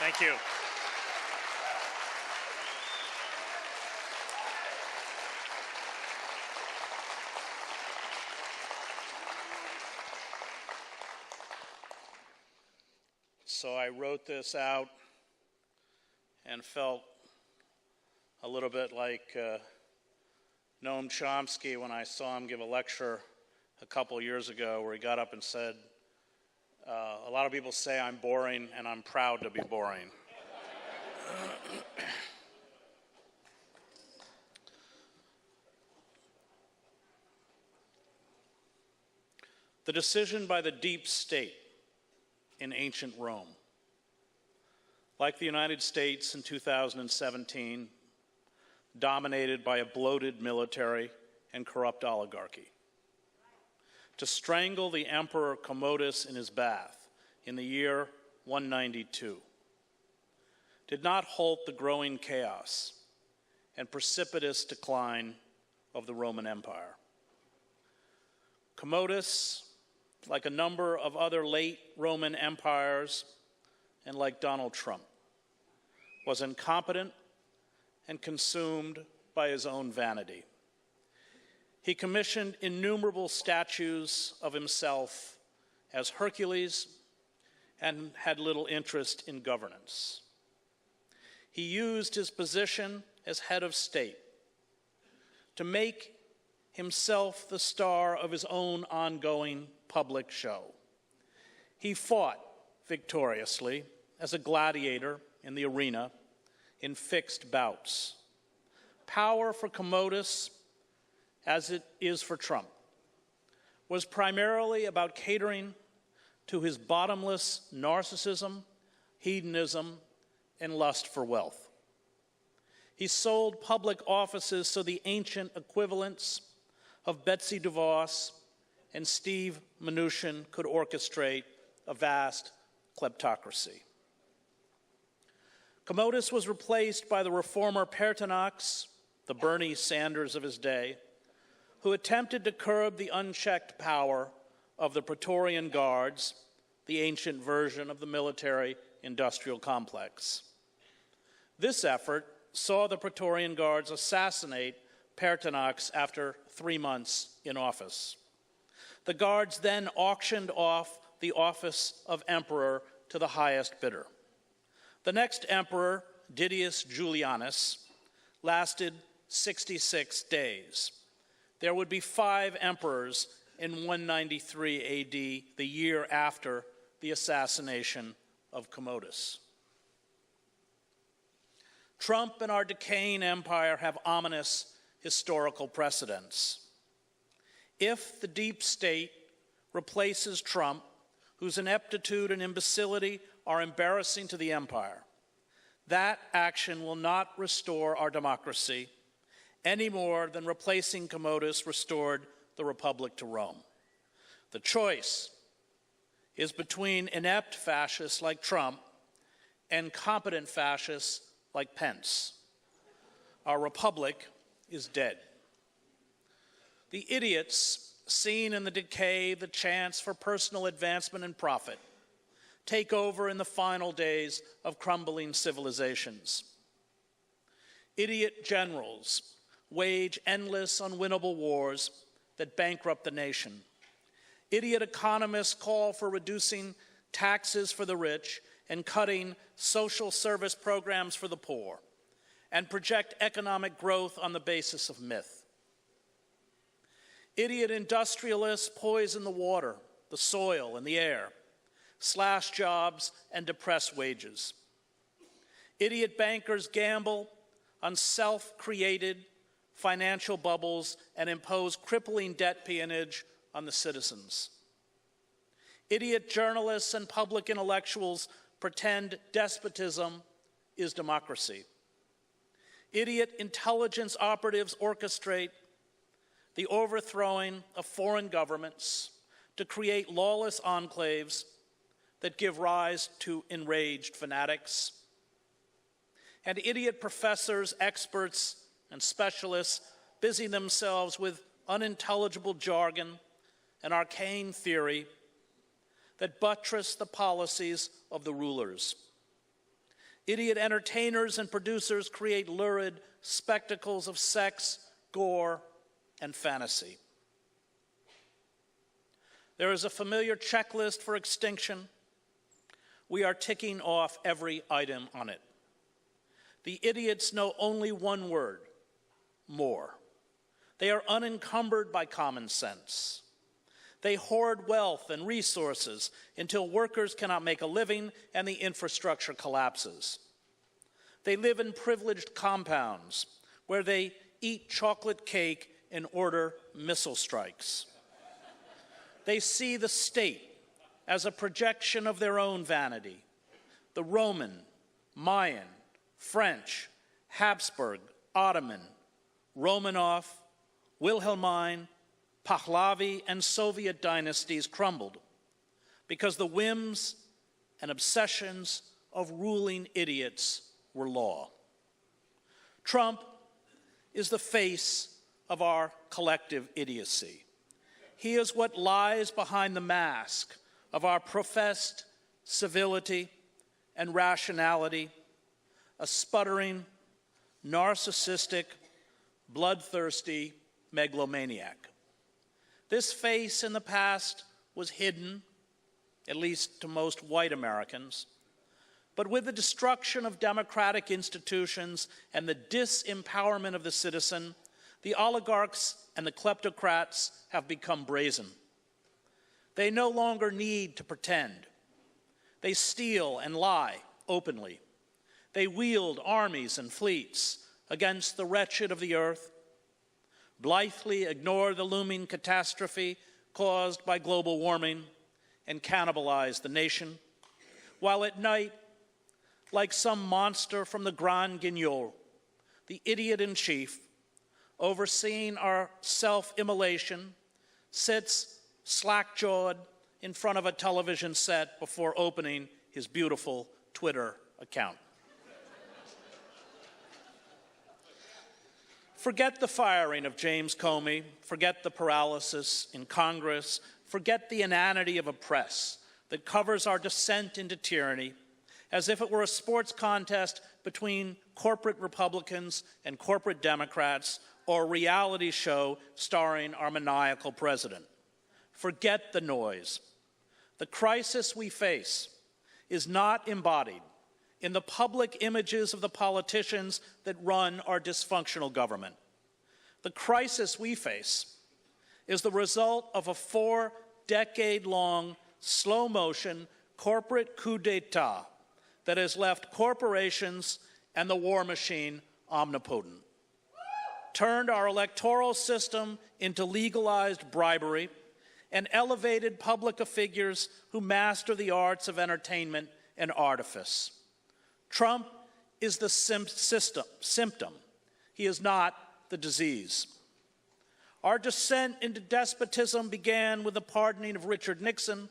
Thank you. So I wrote this out and felt a little bit like Noam Chomsky when I saw him give a lecture a couple years ago where he got up and said, a lot of people say I'm boring and I'm proud to be boring. The decision by the deep state in ancient Rome, like the United States in 2017, dominated by a bloated military and corrupt oligarchy, to strangle the Emperor Commodus in his bath in the year 192, did not halt the growing chaos and precipitous decline of the Roman Empire. Commodus, like a number of other late Roman empires, and like Donald Trump, was incompetent and consumed by his own vanity. He commissioned innumerable statues of himself as Hercules and had little interest in governance. He used his position as head of state to make himself the star of his own ongoing public show. He fought victoriously as a gladiator in the arena in fixed bouts. Power for Commodus, as it is for Trump, was primarily about catering to his bottomless narcissism, hedonism, and lust for wealth. He sold public offices so the ancient equivalents of Betsy DeVos and Steve Mnuchin could orchestrate a vast kleptocracy. Commodus was replaced by the reformer Pertinax, the Bernie Sanders of his day, who attempted to curb the unchecked power of the Praetorian Guards, the ancient version of the military-industrial complex. This effort saw the Praetorian Guards assassinate Pertinax after 3 months in office. The Guards then auctioned off the office of emperor to the highest bidder. The next emperor, Didius Julianus, lasted 66 days. There would be 5 emperors in 193 AD, the year after the assassination of Commodus. Trump and our decaying empire have ominous historical precedents. If the deep state replaces Trump, whose ineptitude and imbecility are embarrassing to the empire, that action will not restore our democracy any more than replacing Commodus restored the Republic to Rome. The choice is between inept fascists like Trump and competent fascists like Pence. Our republic is dead. The idiots seen in the decay the chance for personal advancement and profit take over in the final days of crumbling civilizations. Idiot generals wage endless, unwinnable wars that bankrupt the nation. Idiot economists call for reducing taxes for the rich and cutting social service programs for the poor, and project economic growth on the basis of myth. Idiot industrialists poison the water, the soil, and the air, slash jobs, and depress wages. Idiot bankers gamble on self-created financial bubbles and impose crippling debt peonage on the citizens. Idiot journalists and public intellectuals pretend despotism is democracy. Idiot intelligence operatives orchestrate the overthrowing of foreign governments to create lawless enclaves that give rise to enraged fanatics. And idiot professors, experts, and specialists busy themselves with unintelligible jargon and arcane theory that buttress the policies of the rulers. Idiot entertainers and producers create lurid spectacles of sex, gore, and fantasy. There is a familiar checklist for extinction. We are ticking off every item on it. The idiots know only one word: more. They are unencumbered by common sense. They hoard wealth and resources until workers cannot make a living and the infrastructure collapses. They live in privileged compounds where they eat chocolate cake and order missile strikes. They see the state as a projection of their own vanity. The Roman, Mayan, French, Habsburg, Ottoman, Romanov, Wilhelmine, Pahlavi, and Soviet dynasties crumbled because the whims and obsessions of ruling idiots were law. Trump is the face of our collective idiocy. He is what lies behind the mask of our professed civility and rationality, a sputtering, narcissistic, bloodthirsty megalomaniac. This face in the past was hidden, at least to most white Americans. But with the destruction of democratic institutions and the disempowerment of the citizen, the oligarchs and the kleptocrats have become brazen. They no longer need to pretend. They steal and lie openly. They wield armies and fleets against the wretched of the earth, blithely ignore the looming catastrophe caused by global warming, and cannibalize the nation, while at night, like some monster from the Grand Guignol, the idiot-in-chief, overseeing our self-immolation, sits slack-jawed in front of a television set before opening his beautiful Twitter account. Forget the firing of James Comey, forget the paralysis in Congress, forget the inanity of a press that covers our descent into tyranny as if it were a sports contest between corporate Republicans and corporate Democrats or a reality show starring our maniacal president. Forget the noise. The crisis we face is not embodied in the public images of the politicians that run our dysfunctional government. The crisis we face is the result of a 4-decade-long, slow-motion corporate coup d'etat that has left corporations and the war machine omnipotent, turned our electoral system into legalized bribery, and elevated public figures who master the arts of entertainment and artifice. Trump is the symptom. He is not the disease. Our descent into despotism began with the pardoning of Richard Nixon,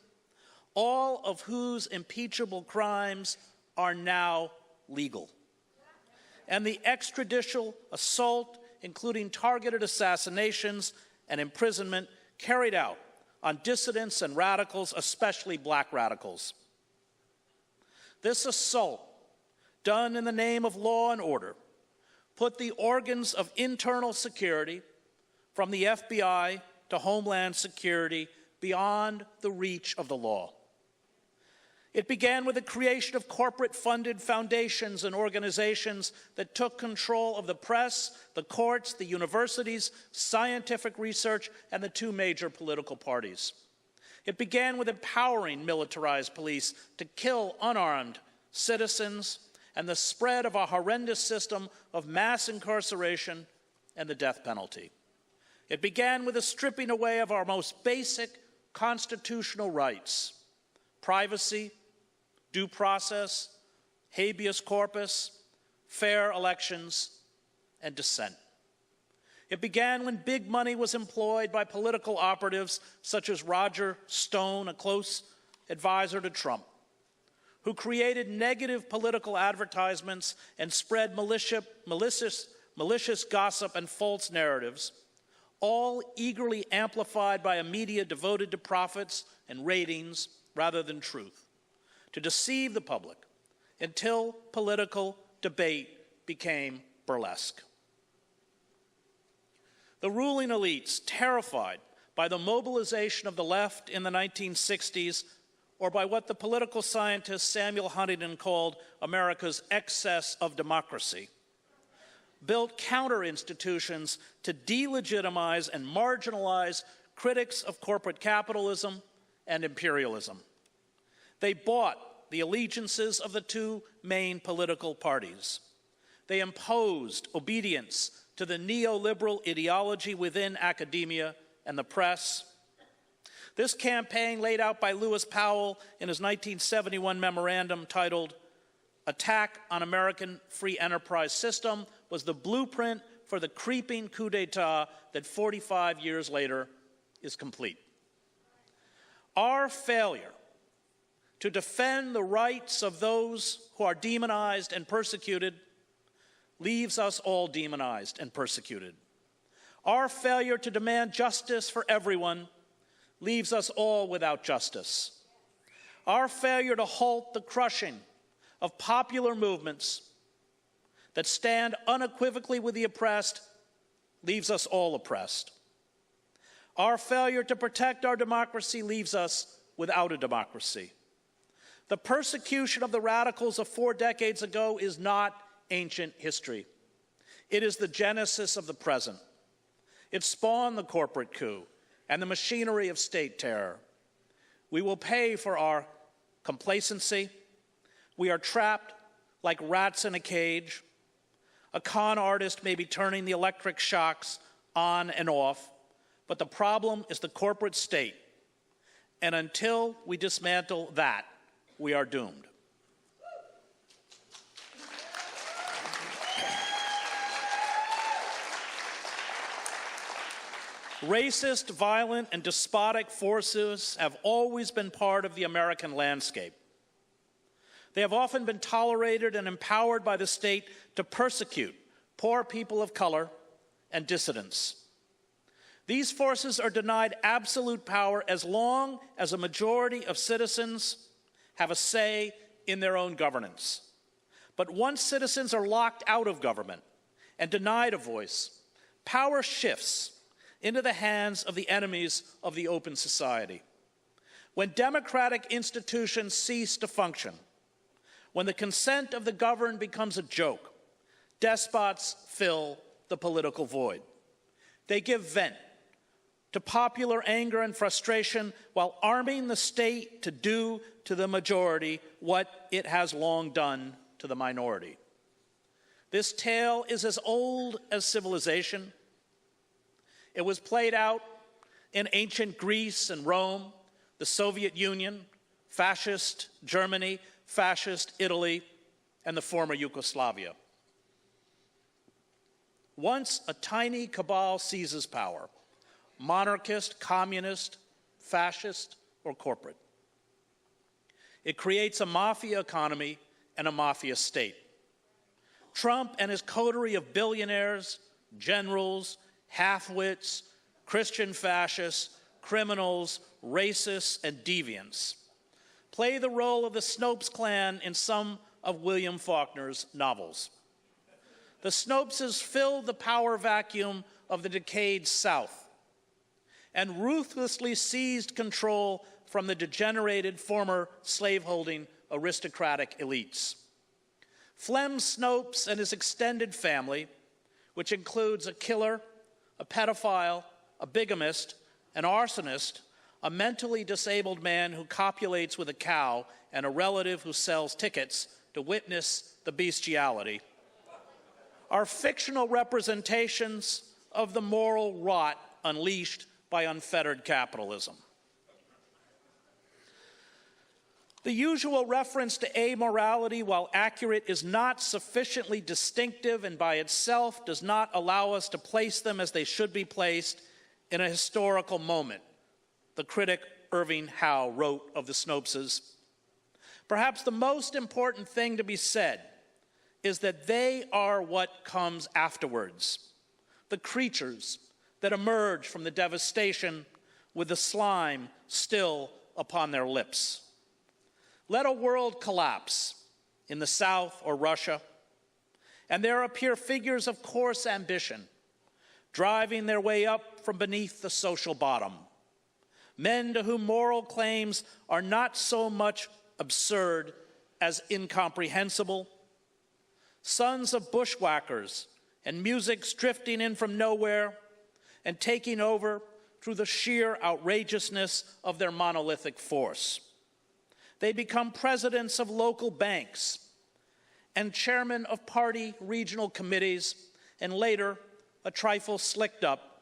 all of whose impeachable crimes are now legal, and the extrajudicial assault, including targeted assassinations and imprisonment, carried out on dissidents and radicals, especially black radicals. This assault, done in the name of law and order, put the organs of internal security, from the FBI to Homeland Security, beyond the reach of the law. It began with the creation of corporate-funded foundations and organizations that took control of the press, the courts, the universities, scientific research, and the two major political parties. It began with empowering militarized police to kill unarmed citizens and the spread of a horrendous system of mass incarceration and the death penalty. It began with the stripping away of our most basic constitutional rights: privacy, due process, habeas corpus, fair elections, and dissent. It began when big money was employed by political operatives such as Roger Stone, a close advisor to Trump, who created negative political advertisements and spread malicious gossip and false narratives, all eagerly amplified by a media devoted to profits and ratings rather than truth, to deceive the public until political debate became burlesque. The ruling elites, terrified by the mobilization of the left in the 1960s, or by what the political scientist Samuel Huntington called America's excess of democracy, built counter-institutions to delegitimize and marginalize critics of corporate capitalism and imperialism. They bought the allegiances of the two main political parties. They imposed obedience to the neoliberal ideology within academia and the press. This campaign, laid out by Lewis Powell in his 1971 memorandum titled Attack on American Free Enterprise System, was the blueprint for the creeping coup d'etat that 45 years later is complete. Our failure to defend the rights of those who are demonized and persecuted leaves us all demonized and persecuted. Our failure to demand justice for everyone leaves us all without justice. Our failure to halt the crushing of popular movements that stand unequivocally with the oppressed leaves us all oppressed. Our failure to protect our democracy leaves us without a democracy. The persecution of the radicals of 4 decades ago is not ancient history. It is the genesis of the present. It spawned the corporate coup and the machinery of state terror. We will pay for our complacency. We are trapped like rats in a cage. A con artist may be turning the electric shocks on and off, but the problem is the corporate state. And until we dismantle that, we are doomed. Racist, violent, and despotic forces have always been part of the American landscape. They have often been tolerated and empowered by the state to persecute poor people of color and dissidents. These forces are denied absolute power as long as a majority of citizens have a say in their own governance. But once citizens are locked out of government and denied a voice, power shifts into the hands of the enemies of the open society. When democratic institutions cease to function, when the consent of the governed becomes a joke, despots fill the political void. They give vent to popular anger and frustration while arming the state to do to the majority what it has long done to the minority. This tale is as old as civilization. It was played out in ancient Greece and Rome, the Soviet Union, fascist Germany, fascist Italy, and the former Yugoslavia. Once a tiny cabal seizes power, monarchist, communist, fascist, or corporate, it creates a mafia economy and a mafia state. Trump and his coterie of billionaires, generals, half-wits, Christian fascists, criminals, racists, and deviants play the role of the Snopes clan in some of William Faulkner's novels. The Snopeses filled the power vacuum of the decayed South and ruthlessly seized control from the degenerated former slaveholding aristocratic elites. Flem Snopes and his extended family, which includes a killer, a pedophile, a bigamist, an arsonist, a mentally disabled man who copulates with a cow, and a relative who sells tickets to witness the bestiality, are fictional representations of the moral rot unleashed by unfettered capitalism. The usual reference to amorality, while accurate, is not sufficiently distinctive and by itself does not allow us to place them as they should be placed in a historical moment, the critic Irving Howe wrote of the Snopeses. Perhaps the most important thing to be said is that they are what comes afterwards, the creatures that emerge from the devastation with the slime still upon their lips. Let a world collapse, in the South or Russia, and there appear figures of coarse ambition driving their way up from beneath the social bottom, men to whom moral claims are not so much absurd as incomprehensible, sons of bushwhackers and musics drifting in from nowhere and taking over through the sheer outrageousness of their monolithic force. They become presidents of local banks and chairmen of party regional committees, and later, a trifle slicked up,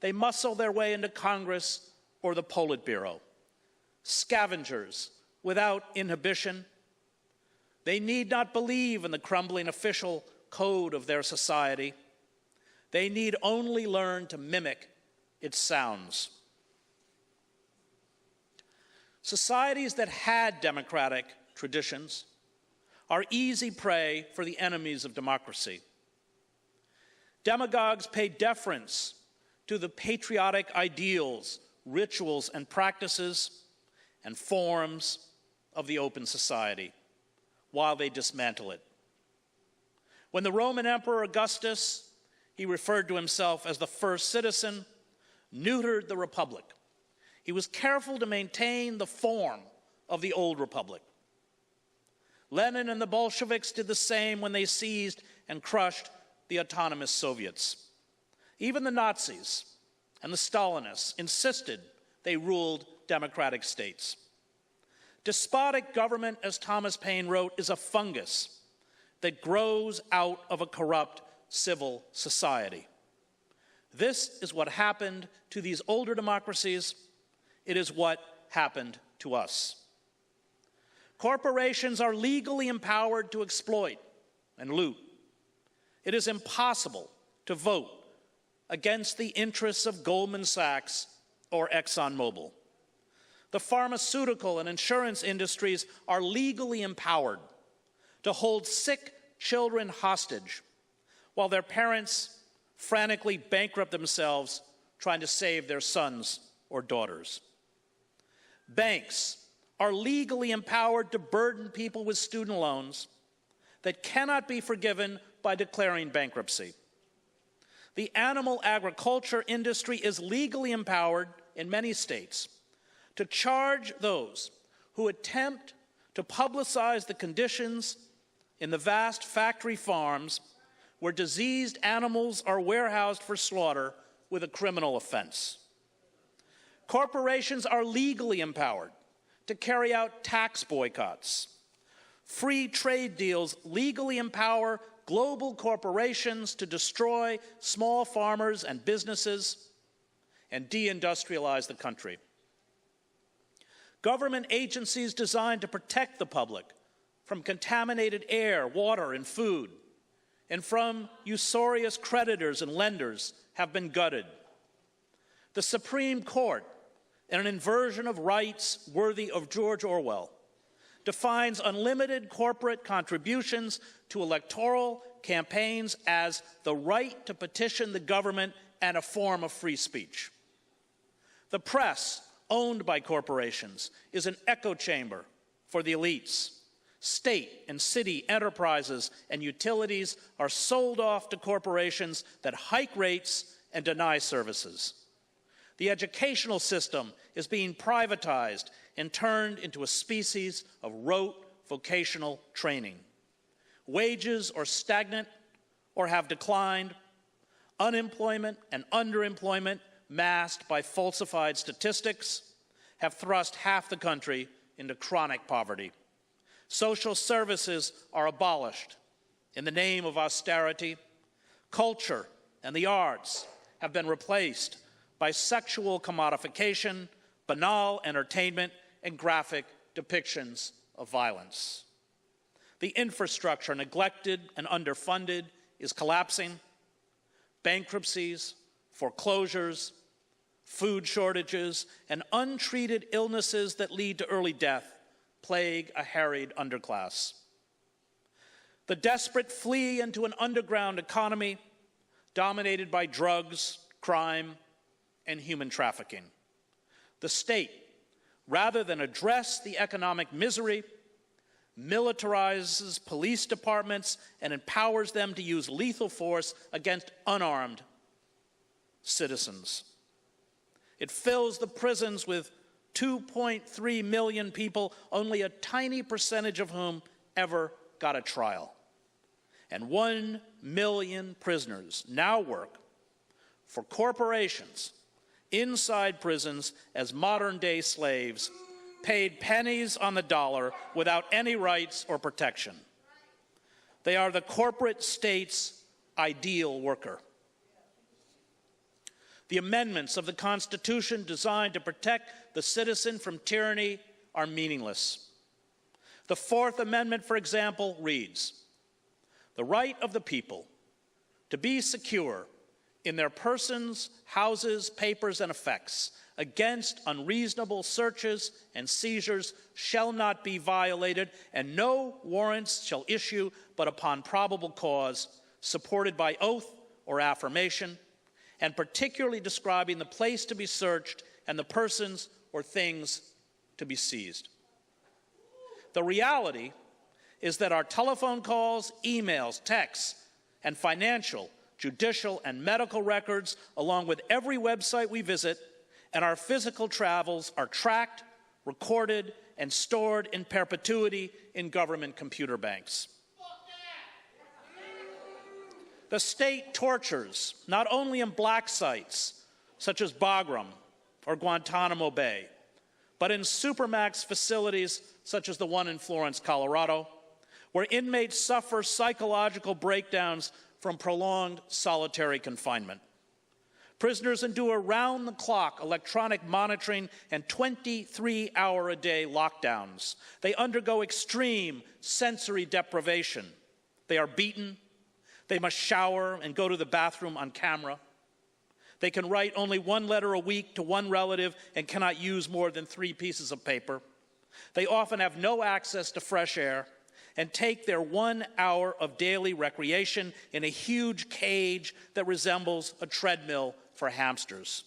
they muscle their way into Congress or the Politburo. Scavengers without inhibition. They need not believe in the crumbling official code of their society. They need only learn to mimic its sounds. Societies that had democratic traditions are easy prey for the enemies of democracy. Demagogues pay deference to the patriotic ideals, rituals, and practices and forms of the open society while they dismantle it. When the Roman Emperor Augustus, he referred to himself as the first citizen, neutered the republic, he was careful to maintain the form of the old republic. Lenin and the Bolsheviks did the same when they seized and crushed the autonomous Soviets. Even the Nazis and the Stalinists insisted they ruled democratic states. Despotic government, as Thomas Paine wrote, is a fungus that grows out of a corrupt civil society. This is what happened to these older democracies. It is what happened to us. Corporations are legally empowered to exploit and loot. It is impossible to vote against the interests of Goldman Sachs or ExxonMobil. The pharmaceutical and insurance industries are legally empowered to hold sick children hostage while their parents frantically bankrupt themselves trying to save their sons or daughters. Banks are legally empowered to burden people with student loans that cannot be forgiven by declaring bankruptcy. The animal agriculture industry is legally empowered in many states to charge those who attempt to publicize the conditions in the vast factory farms where diseased animals are warehoused for slaughter with a criminal offense. Corporations are legally empowered to carry out tax boycotts. Free trade deals legally empower global corporations to destroy small farmers and businesses and deindustrialize the country. Government agencies designed to protect the public from contaminated air, water, and food, and from usurious creditors and lenders have been gutted. The Supreme Court, in an inversion of rights worthy of George Orwell, defines unlimited corporate contributions to electoral campaigns as the right to petition the government and a form of free speech. The press, owned by corporations, is an echo chamber for the elites. State and city enterprises and utilities are sold off to corporations that hike rates and deny services. The educational system is being privatized and turned into a species of rote vocational training. Wages are stagnant or have declined. Unemployment and underemployment, masked by falsified statistics, have thrust half the country into chronic poverty. Social services are abolished in the name of austerity. Culture and the arts have been replaced by sexual commodification, banal entertainment, and graphic depictions of violence. The infrastructure, neglected and underfunded, is collapsing. Bankruptcies, foreclosures, food shortages, and untreated illnesses that lead to early death plague a harried underclass. The desperate flee into an underground economy dominated by drugs, crime, and human trafficking. The state, rather than address the economic misery, militarizes police departments, and empowers them to use lethal force against unarmed citizens. It fills the prisons with 2.3 million people, only a tiny percentage of whom ever got a trial. And 1 million prisoners now work for corporations inside prisons as modern-day slaves, paid pennies on the dollar without any rights or protection. They are the corporate state's ideal worker. The amendments of the Constitution designed to protect the citizen from tyranny are meaningless. The Fourth Amendment, for example, reads, "The right of the people to be secure in their persons, houses, papers, and effects against unreasonable searches and seizures shall not be violated, and no warrants shall issue but upon probable cause, supported by oath or affirmation, and particularly describing the place to be searched and the persons or things to be seized." The reality is that our telephone calls, emails, texts, and financial, judicial, and medical records, along with every website we visit, and our physical travels are tracked, recorded, and stored in perpetuity in government computer banks. The state tortures, not only in black sites, such as Bagram or Guantanamo Bay, but in supermax facilities such as the one in Florence, Colorado, where inmates suffer psychological breakdowns from prolonged solitary confinement. Prisoners endure round-the-clock electronic monitoring and 23-hour-a-day lockdowns. They undergo extreme sensory deprivation. They are beaten. They must shower and go to the bathroom on camera. They can write only one letter a week to one relative and cannot use more than 3 pieces of paper. They often have no access to fresh air and take their 1 hour of daily recreation in a huge cage that resembles a treadmill for hamsters.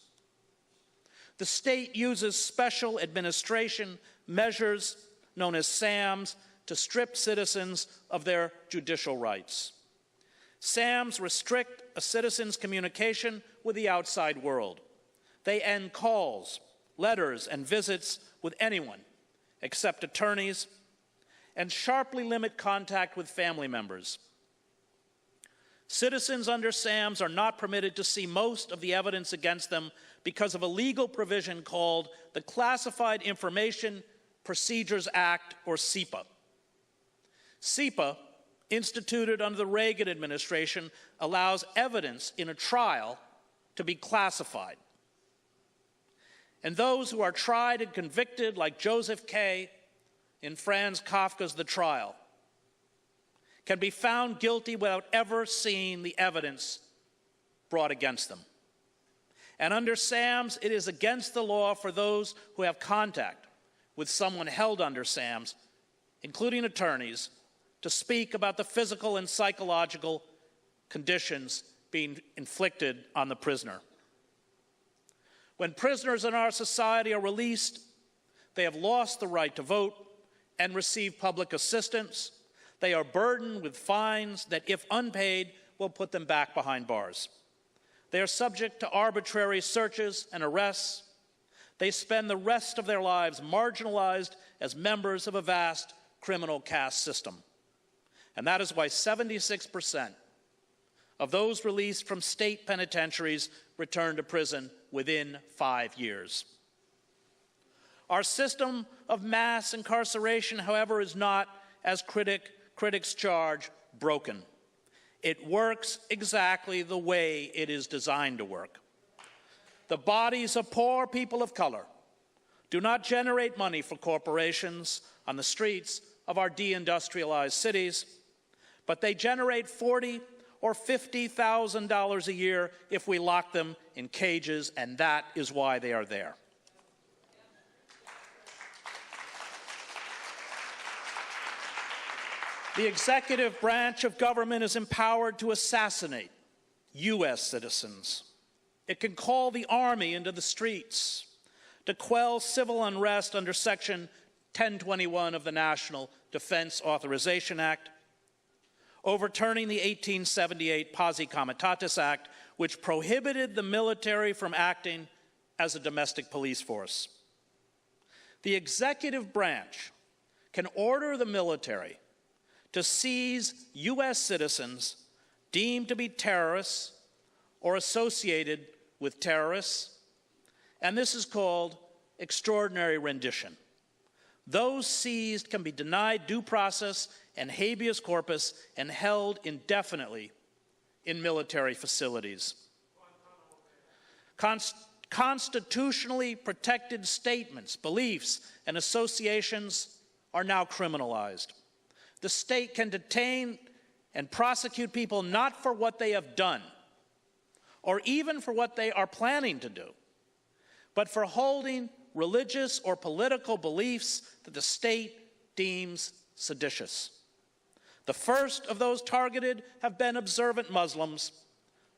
The state uses special administration measures known as SAMs to strip citizens of their judicial rights. SAMs restrict a citizen's communication with the outside world. They end calls, letters, and visits with anyone except attorneys, and sharply limit contact with family members. Citizens under SAMs are not permitted to see most of the evidence against them because of a legal provision called the Classified Information Procedures Act, or CIPA. CIPA, instituted under the Reagan administration, allows evidence in a trial to be classified. And those who are tried and convicted, like Joseph K. in Franz Kafka's The Trial, can be found guilty without ever seeing the evidence brought against them. And under SAMs, it is against the law for those who have contact with someone held under SAMs, including attorneys, to speak about the physical and psychological conditions being inflicted on the prisoner. When prisoners in our society are released, they have lost the right to vote and receive public assistance. They are burdened with fines that, if unpaid, will put them back behind bars. They are subject to arbitrary searches and arrests. They spend the rest of their lives marginalized as members of a vast criminal caste system. And that is why 76% of those released from state penitentiaries return to prison within 5 years. Our system of mass incarceration, however, is not, as critics charge, broken. It works exactly the way it is designed to work. The bodies of poor people of color do not generate money for corporations on the streets of our deindustrialized cities, but they generate $40,000 or $50,000 a year if we lock them in cages, and that is why they are there. The executive branch of government is empowered to assassinate U.S. citizens. It can call the army into the streets to quell civil unrest under Section 1021 of the National Defense Authorization Act, overturning the 1878 Posse Comitatus Act, which prohibited the military from acting as a domestic police force. The executive branch can order the military to seize U.S. citizens deemed to be terrorists or associated with terrorists, and this is called extraordinary rendition. Those seized can be denied due process and habeas corpus and held indefinitely in military facilities. Constitutionally protected statements, beliefs, and associations are now criminalized. The state can detain and prosecute people not for what they have done, or even for what they are planning to do, but for holding religious or political beliefs that the state deems seditious. The first of those targeted have been observant Muslims,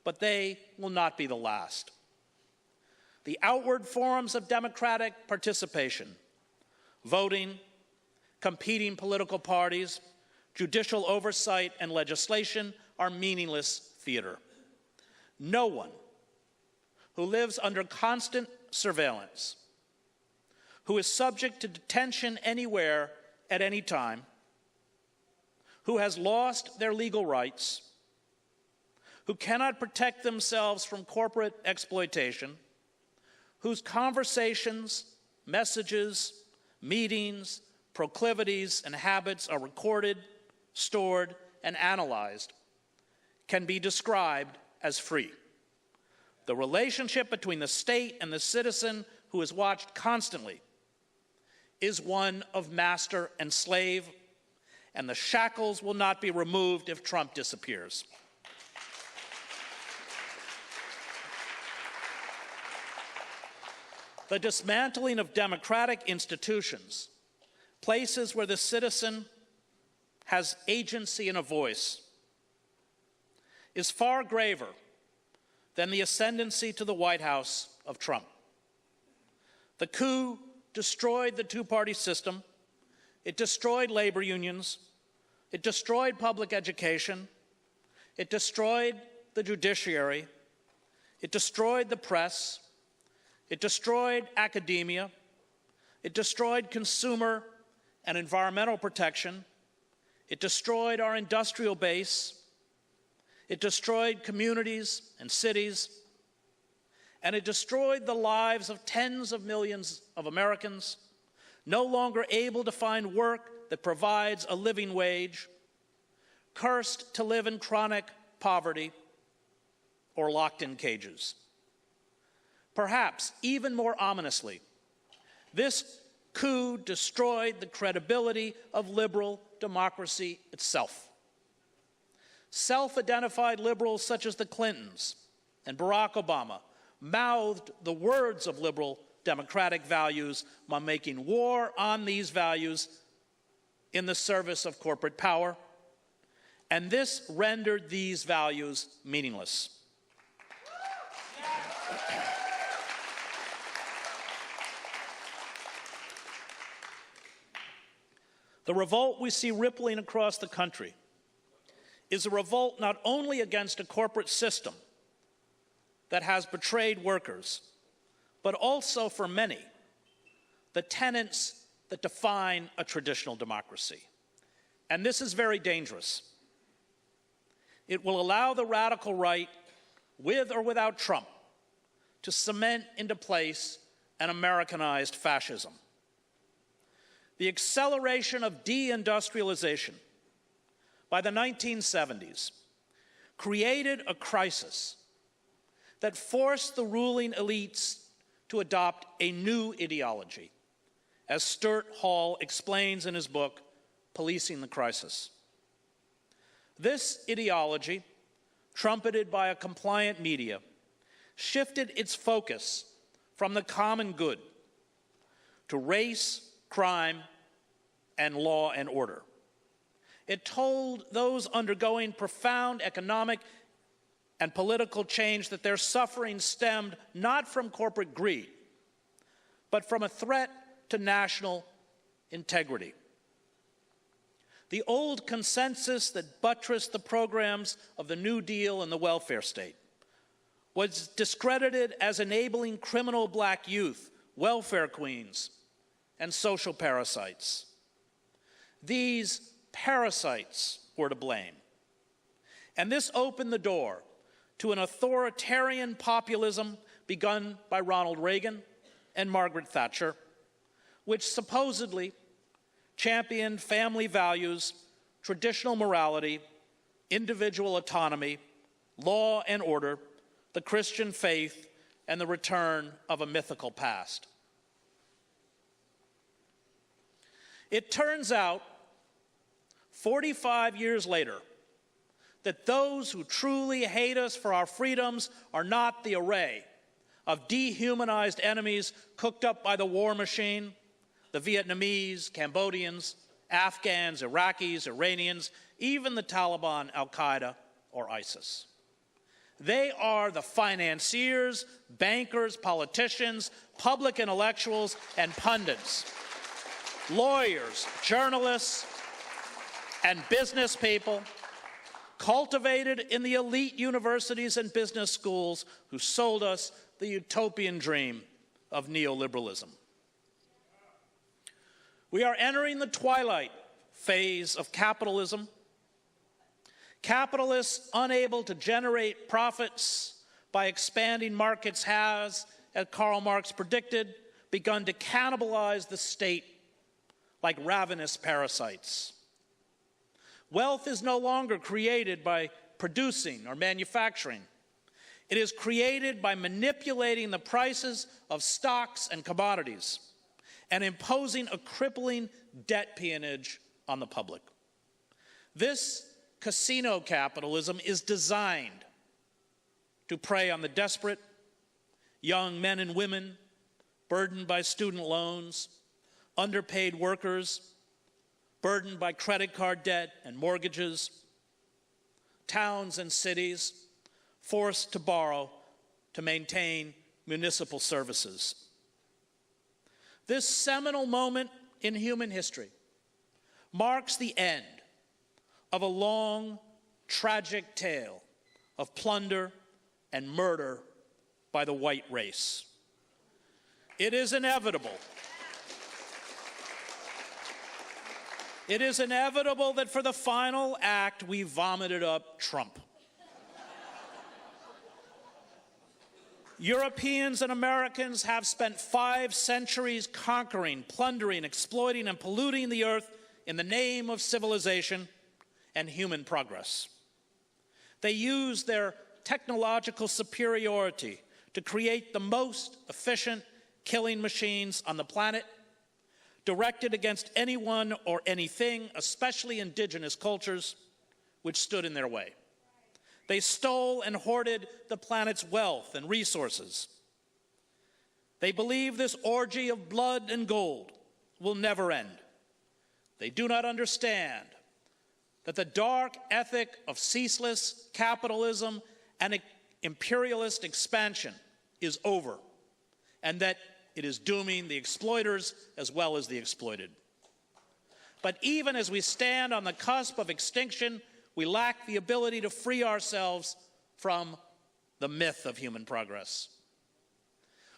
but they will not be the last. The outward forms of democratic participation, voting, competing political parties, judicial oversight, and legislation are meaningless theater. No one who lives under constant surveillance, who is subject to detention anywhere at any time, who has lost their legal rights, who cannot protect themselves from corporate exploitation, whose conversations, messages, meetings, proclivities, and habits are recorded, stored, and analyzed, can be described as free. The relationship between the state and the citizen who is watched constantly is one of master and slave, and the shackles will not be removed if Trump disappears. The dismantling of democratic institutions, places where the citizen has agency and a voice, is far graver than the ascendancy to the White House of Trump. The coup destroyed the two-party system. It destroyed labor unions. It destroyed public education. It destroyed the judiciary. It destroyed the press. It destroyed academia. It destroyed consumer and environmental protection. It destroyed our industrial base. It destroyed communities and cities. And it destroyed the lives of tens of millions of Americans, no longer able to find work that provides a living wage, cursed to live in chronic poverty, or locked in cages. Perhaps even more ominously, this coup destroyed the credibility of liberal democracy itself. Self-identified liberals such as the Clintons and Barack Obama mouthed the words of liberal democratic values while making war on these values in the service of corporate power, and this rendered these values meaningless. The revolt we see rippling across the country is a revolt not only against a corporate system that has betrayed workers, but also, for many, the tenets that define a traditional democracy. And this is very dangerous. It will allow the radical right, with or without Trump, to cement into place an Americanized fascism. The acceleration of deindustrialization by the 1970s created a crisis that forced the ruling elites to adopt a new ideology, as Sturt Hall explains in his book, Policing the Crisis. This ideology, trumpeted by a compliant media, shifted its focus from the common good to race, crime, and law and order. It told those undergoing profound economic and political change that their suffering stemmed not from corporate greed, but from a threat to national integrity. The old consensus that buttressed the programs of the New Deal and the welfare state was discredited as enabling criminal black youth, welfare queens, and social parasites. These parasites were to blame. And this opened the door to an authoritarian populism begun by Ronald Reagan and Margaret Thatcher, which supposedly championed family values, traditional morality, individual autonomy, law and order, the Christian faith, and the return of a mythical past. It turns out, 45 years later, that those who truly hate us for our freedoms are not the array of dehumanized enemies cooked up by the war machine, the Vietnamese, Cambodians, Afghans, Iraqis, Iranians, even the Taliban, Al-Qaeda, or ISIS. They are the financiers, bankers, politicians, public intellectuals, and pundits, lawyers, journalists, and business people cultivated in the elite universities and business schools who sold us the utopian dream of neoliberalism. We are entering the twilight phase of capitalism. Capitalists unable to generate profits by expanding markets has, as Karl Marx predicted, begun to cannibalize the state like ravenous parasites. Wealth is no longer created by producing or manufacturing. It is created by manipulating the prices of stocks and commodities and imposing a crippling debt peonage on the public. This casino capitalism is designed to prey on the desperate, young men and women burdened by student loans, underpaid workers, burdened by credit card debt and mortgages, towns and cities forced to borrow to maintain municipal services. This seminal moment in human history marks the end of a long, tragic tale of plunder and murder by the white race. It is inevitable. It is inevitable that for the final act, we vomited up Trump. Europeans and Americans have spent 5 centuries conquering, plundering, exploiting, and polluting the earth in the name of civilization and human progress. They use their technological superiority to create the most efficient killing machines on the planet, directed against anyone or anything, especially indigenous cultures, which stood in their way. They stole and hoarded the planet's wealth and resources. They believe this orgy of blood and gold will never end. They do not understand that the dark ethic of ceaseless capitalism and imperialist expansion is over, and that it is dooming the exploiters as well as the exploited. But even as we stand on the cusp of extinction, we lack the ability to free ourselves from the myth of human progress.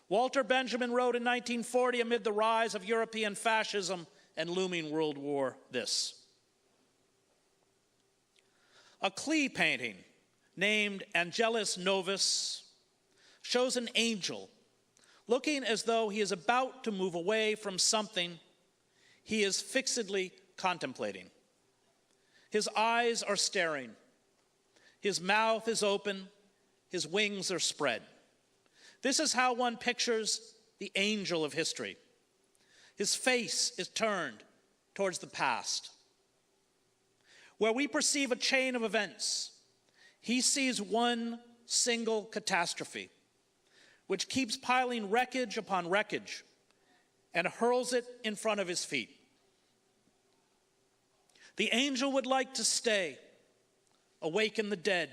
Walter Benjamin wrote in 1940, amid the rise of European fascism and looming World War, this: a Klee painting named Angelus Novus shows an angel looking as though he is about to move away from something he is fixedly contemplating. His eyes are staring. His mouth is open. His wings are spread. This is how one pictures the angel of history. His face is turned towards the past. Where we perceive a chain of events, he sees one single catastrophe, which keeps piling wreckage upon wreckage and hurls it in front of his feet. The angel would like to stay, awaken the dead,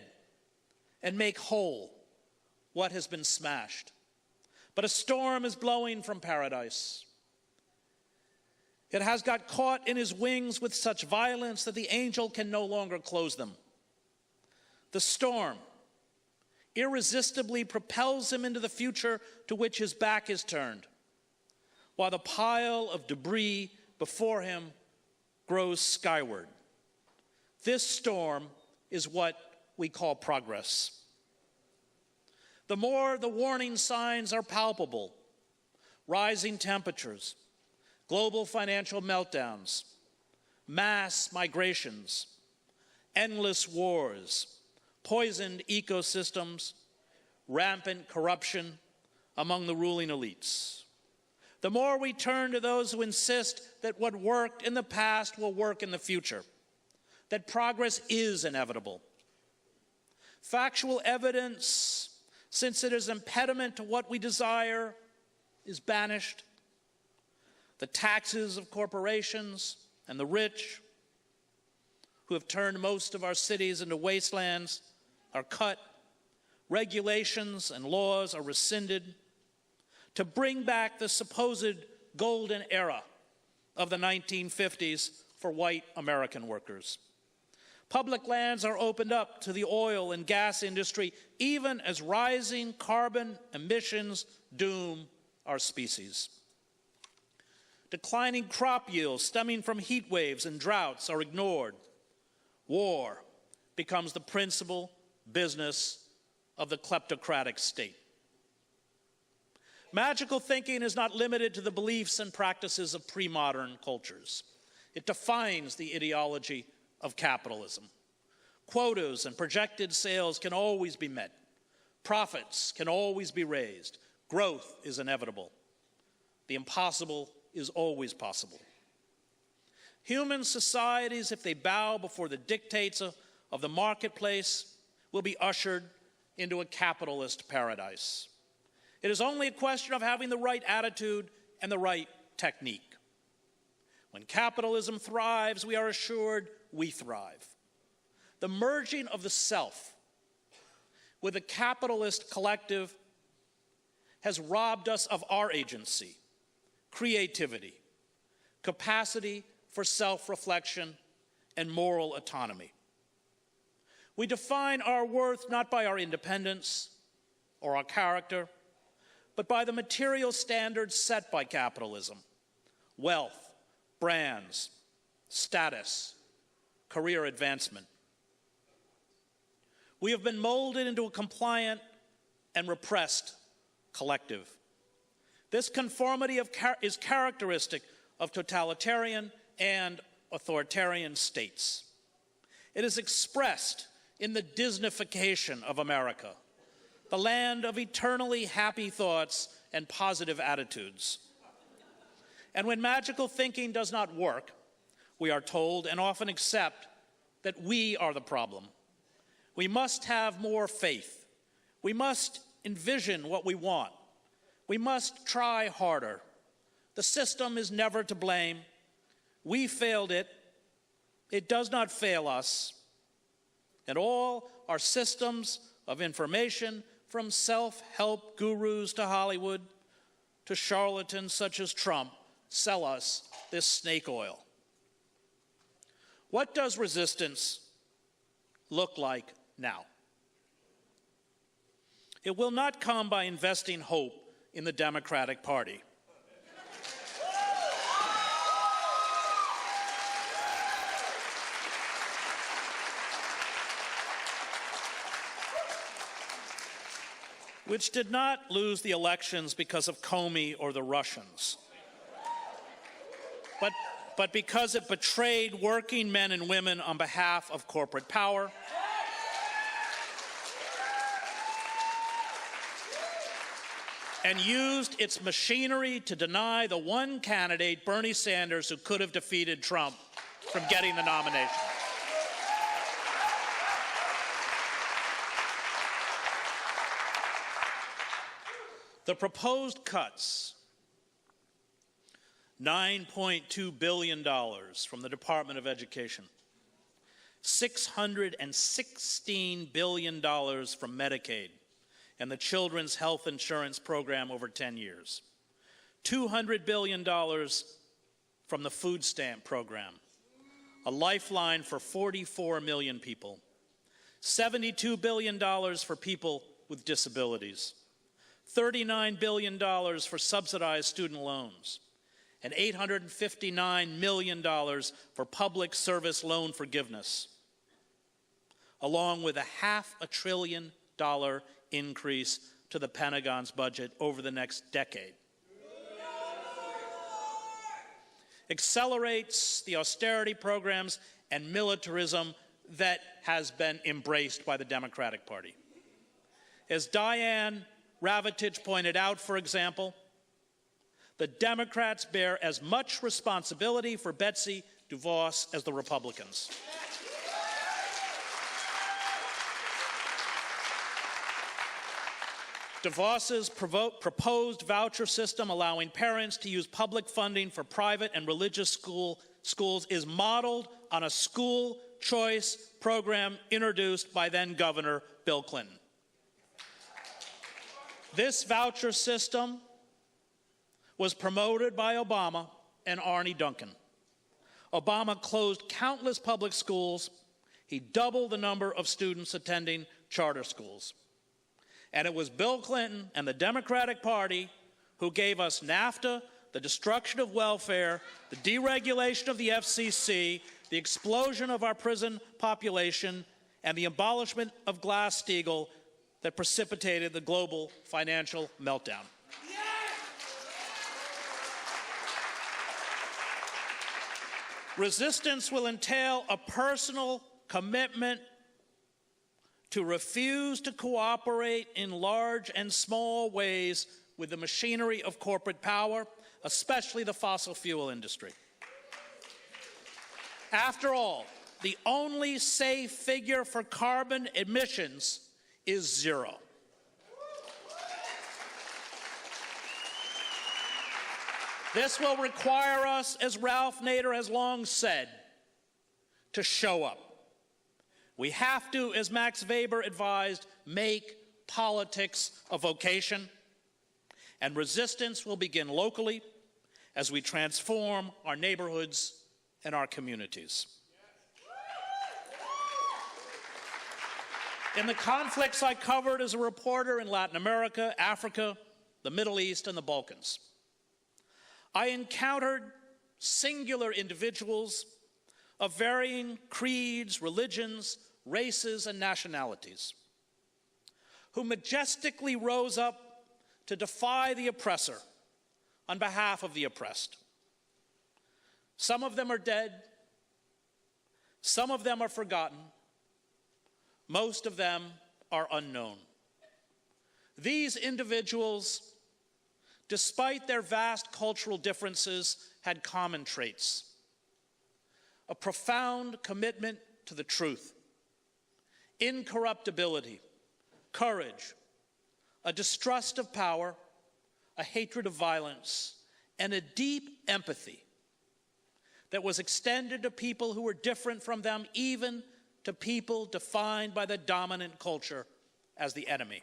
and make whole what has been smashed. But a storm is blowing from paradise. It has got caught in his wings with such violence that the angel can no longer close them. The storm irresistibly propels him into the future to which his back is turned, while the pile of debris before him grows skyward. This storm is what we call progress. The more the warning signs are palpable, rising temperatures, global financial meltdowns, mass migrations, endless wars, poisoned ecosystems, rampant corruption among the ruling elites. The more we turn to those who insist that what worked in the past will work in the future, that progress is inevitable. Factual evidence, since it is an impediment to what we desire, is banished. The taxes of corporations and the rich, who have turned most of our cities into wastelands, are cut. Regulations and laws are rescinded to bring back the supposed golden era of the 1950s for white American workers. Public lands are opened up to the oil and gas industry, even as rising carbon emissions doom our species. Declining crop yields stemming from heat waves and droughts are ignored. War becomes the principal business of the kleptocratic state. Magical thinking is not limited to the beliefs and practices of pre-modern cultures. It defines the ideology of capitalism. Quotas and projected sales can always be met. Profits can always be raised. Growth is inevitable. The impossible is always possible. Human societies, if they bow before the dictates of the marketplace, will be ushered into a capitalist paradise. It is only a question of having the right attitude and the right technique. When capitalism thrives, we are assured we thrive. The merging of the self with a capitalist collective has robbed us of our agency, creativity, capacity for self-reflection, and moral autonomy. We define our worth not by our independence or our character, but by the material standards set by capitalism: wealth, brands, status, career advancement. We have been molded into a compliant and repressed collective. This conformity is characteristic of totalitarian and authoritarian states. It is expressed in the Disneyfication of America, the land of eternally happy thoughts and positive attitudes. And when magical thinking does not work, we are told and often accept that we are the problem. We must have more faith. We must envision what we want. We must try harder. The system is never to blame. We failed it. It does not fail us. And all our systems of information, from self-help gurus to Hollywood to charlatans such as Trump, sell us this snake oil. What does resistance look like now? It will not come by investing hope in the Democratic Party. Which did not lose the elections because of Comey or the Russians, but because it betrayed working men and women on behalf of corporate power, and used its machinery to deny the one candidate, Bernie Sanders, who could have defeated Trump, from getting the nomination. The proposed cuts, $9.2 billion from the Department of Education, $616 billion from Medicaid and the Children's Health Insurance Program over 10 years, $200 billion from the food stamp program, a lifeline for 44 million people, $72 billion for people with disabilities, $39 billion for subsidized student loans, and $859 million for public service loan forgiveness, along with a $500 billion increase to the Pentagon's budget over the next decade. Accelerates the austerity programs and militarism that has been embraced by the Democratic Party. As Diane Ravitch pointed out, for example, the Democrats bear as much responsibility for Betsy DeVos as the Republicans. DeVos's proposed voucher system allowing parents to use public funding for private and religious schools is modeled on a school choice program introduced by then-Governor Bill Clinton. This voucher system was promoted by Obama and Arne Duncan. Obama closed countless public schools. He doubled the number of students attending charter schools. And it was Bill Clinton and the Democratic Party who gave us NAFTA, the destruction of welfare, the deregulation of the FCC, the explosion of our prison population, and the abolishment of Glass-Steagall that precipitated the global financial meltdown. Resistance will entail a personal commitment to refuse to cooperate in large and small ways with the machinery of corporate power, especially the fossil fuel industry. After all, the only safe figure for carbon emissions is zero. This will require us, as Ralph Nader has long said, to show up. We have to, as Max Weber advised, make politics a vocation, and resistance will begin locally as we transform our neighborhoods and our communities. In the conflicts I covered as a reporter in Latin America, Africa, the Middle East, and the Balkans, I encountered singular individuals of varying creeds, religions, races, and nationalities, who majestically rose up to defy the oppressor on behalf of the oppressed. Some of them are dead. Some of them are forgotten. Most of them are unknown. These individuals, despite their vast cultural differences, had common traits: a profound commitment to the truth, incorruptibility, courage, a distrust of power, a hatred of violence, and a deep empathy that was extended to people who were different from them, even to people defined by the dominant culture as the enemy.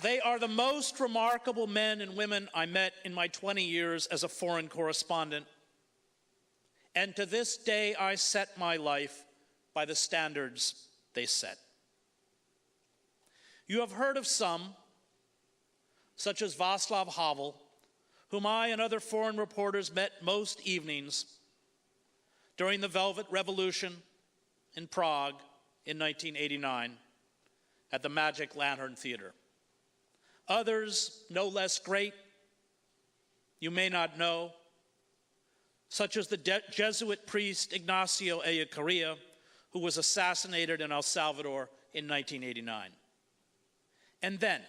They are the most remarkable men and women I met in my 20 years as a foreign correspondent. And to this day, I set my life by the standards they set. You have heard of some, such as Václav Havel, whom I and other foreign reporters met most evenings during the Velvet Revolution in Prague in 1989 at the Magic Lantern Theater. Others, no less great, you may not know, such as the Jesuit priest Ignacio Ellacuría, who was assassinated in El Salvador in 1989. And then,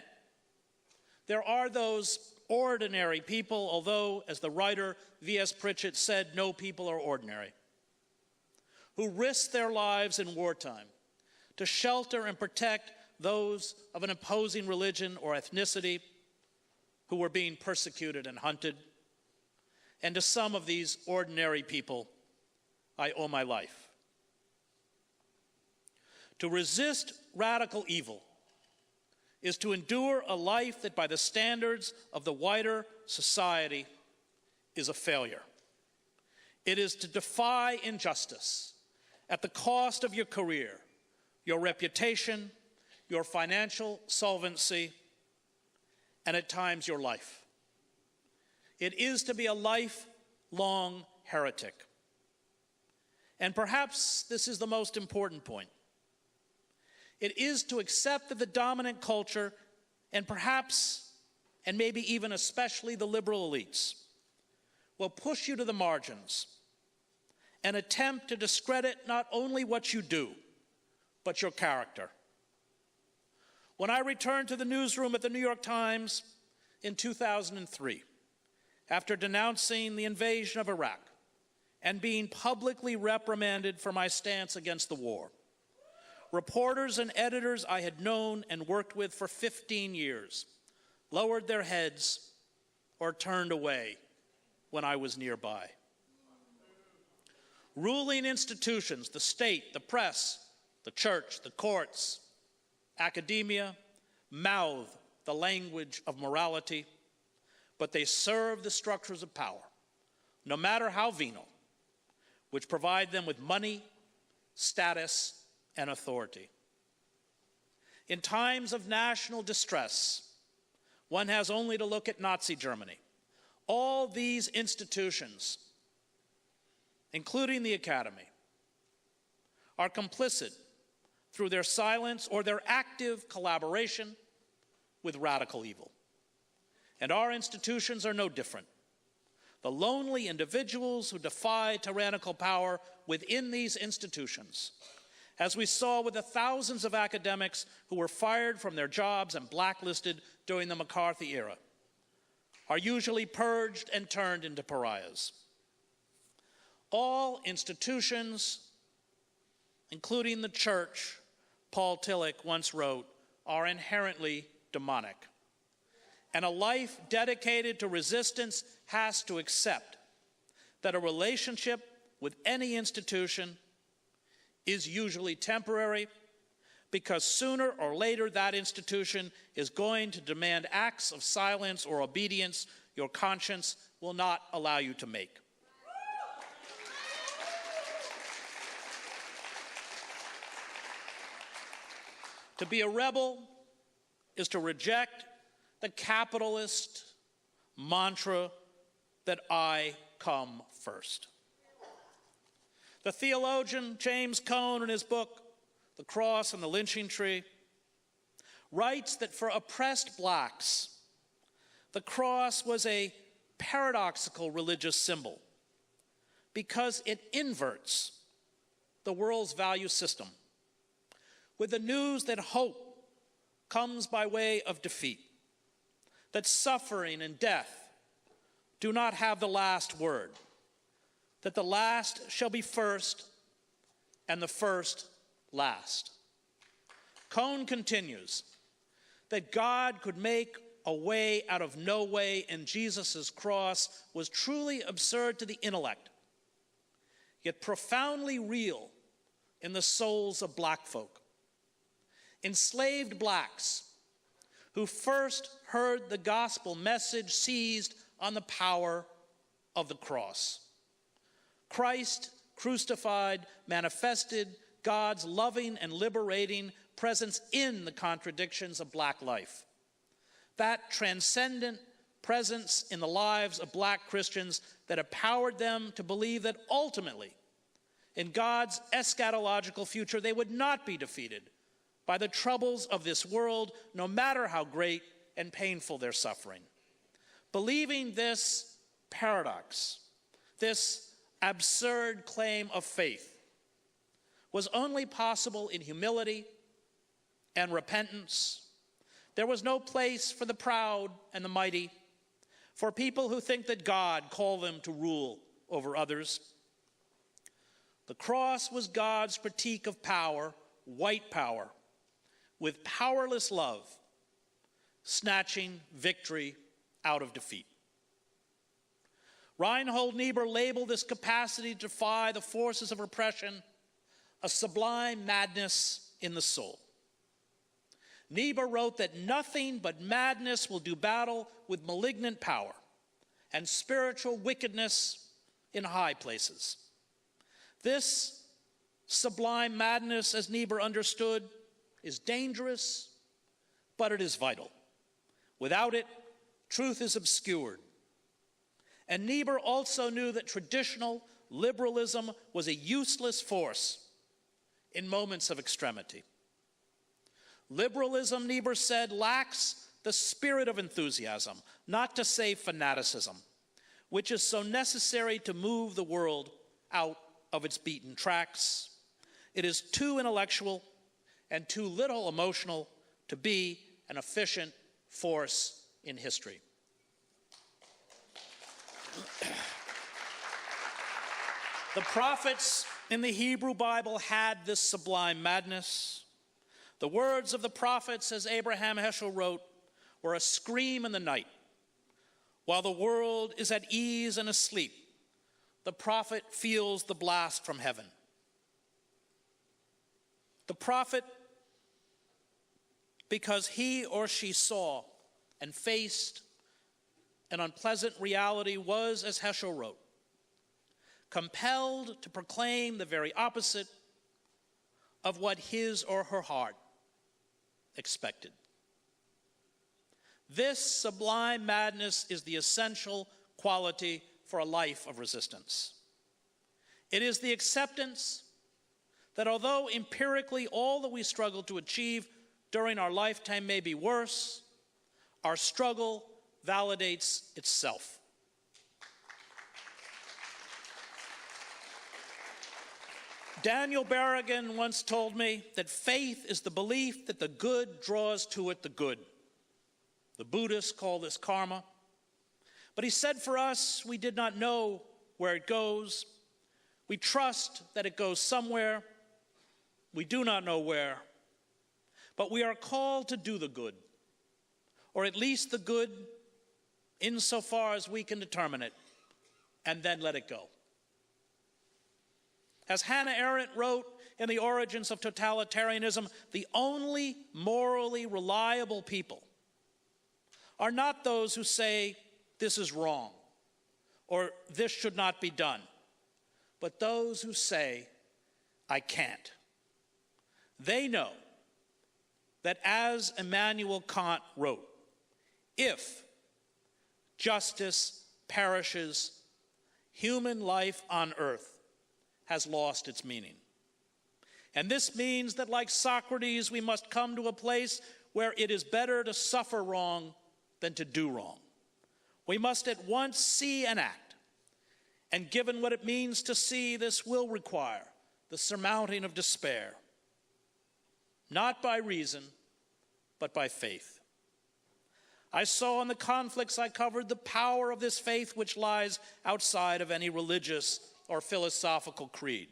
there are those ordinary people, although, as the writer V.S. Pritchett said, no people are ordinary, who risk their lives in wartime to shelter and protect those of an opposing religion or ethnicity who were being persecuted and hunted. And to some of these ordinary people, I owe my life. To resist radical evil, is to endure a life that by the standards of the wider society is a failure. It is to defy injustice at the cost of your career, your reputation, your financial solvency, and at times your life. It is to be a lifelong heretic. And perhaps this is the most important point. It is to accept that the dominant culture, and perhaps, and maybe even especially the liberal elites, will push you to the margins and attempt to discredit not only what you do, but your character. When I returned to the newsroom at the New York Times in 2003, after denouncing the invasion of Iraq and being publicly reprimanded for my stance against the war, reporters and editors I had known and worked with for 15 years lowered their heads or turned away when I was nearby. Ruling institutions, the state, the press, the church, the courts, academia, mouth the language of morality, but they serve the structures of power, no matter how venal, which provide them with money, status, and authority. In times of national distress, one has only to look at Nazi Germany. All these institutions, including the academy, are complicit through their silence or their active collaboration with radical evil. And our institutions are no different. The lonely individuals who defy tyrannical power within these institutions, as we saw with the thousands of academics who were fired from their jobs and blacklisted during the McCarthy era, are usually purged and turned into pariahs. All institutions, including the church, Paul Tillich once wrote, are inherently demonic. And a life dedicated to resistance has to accept that a relationship with any institution is usually temporary, because sooner or later that institution is going to demand acts of silence or obedience your conscience will not allow you to make. To be a rebel is to reject the capitalist mantra that I come first. The theologian James Cone, in his book, The Cross and the Lynching Tree, writes that for oppressed blacks, the cross was a paradoxical religious symbol because it inverts the world's value system with the news that hope comes by way of defeat, that suffering and death do not have the last word, that the last shall be first and the first last. Cone continues that God could make a way out of no way in Jesus' cross was truly absurd to the intellect, yet profoundly real in the souls of black folk. Enslaved blacks who first heard the gospel message seized on the power of the cross. Christ, crucified, manifested God's loving and liberating presence in the contradictions of black life. That transcendent presence in the lives of black Christians that empowered them to believe that ultimately, in God's eschatological future, they would not be defeated by the troubles of this world, no matter how great and painful their suffering. Believing this paradox, this absurd claim of faith, was only possible in humility and repentance. There was no place for the proud and the mighty, for people who think that God called them to rule over others. The cross was God's critique of power, white power, with powerless love, snatching victory out of defeat. Reinhold Niebuhr labeled this capacity to defy the forces of oppression a sublime madness in the soul. Niebuhr wrote that nothing but madness will do battle with malignant power and spiritual wickedness in high places. This sublime madness, as Niebuhr understood, is dangerous, but it is vital. Without it, truth is obscured. And Niebuhr also knew that traditional liberalism was a useless force in moments of extremity. Liberalism, Niebuhr said, lacks the spirit of enthusiasm, not to say fanaticism, which is so necessary to move the world out of its beaten tracks. It is too intellectual and too little emotional to be an efficient force in history. The prophets in the Hebrew Bible had this sublime madness. The words of the prophets, as Abraham Heschel wrote, were a scream in the night. While the world is at ease and asleep, the prophet feels the blast from heaven. The prophet, because he or she saw and faced an unpleasant reality, was, as Heschel wrote, compelled to proclaim the very opposite of what his or her heart expected. This sublime madness is the essential quality for a life of resistance. It is the acceptance that although empirically all that we struggle to achieve during our lifetime may be worse, our struggle validates itself. Daniel Berrigan once told me that faith is the belief that the good draws to it the good. The Buddhists call this karma. But he said for us, we did not know where it goes. We trust that it goes somewhere. We do not know where. But we are called to do the good, or at least the good insofar as we can determine it, and then let it go. As Hannah Arendt wrote in The Origins of Totalitarianism, the only morally reliable people are not those who say this is wrong or this should not be done, but those who say I can't. They know that, as Immanuel Kant wrote, if justice perishes, human life on earth has lost its meaning. And this means that, like Socrates, we must come to a place where it is better to suffer wrong than to do wrong. We must at once see and act. And given what it means to see, this will require the surmounting of despair, not by reason, but by faith. I saw in the conflicts I covered the power of this faith which lies outside of any religious or philosophical creed.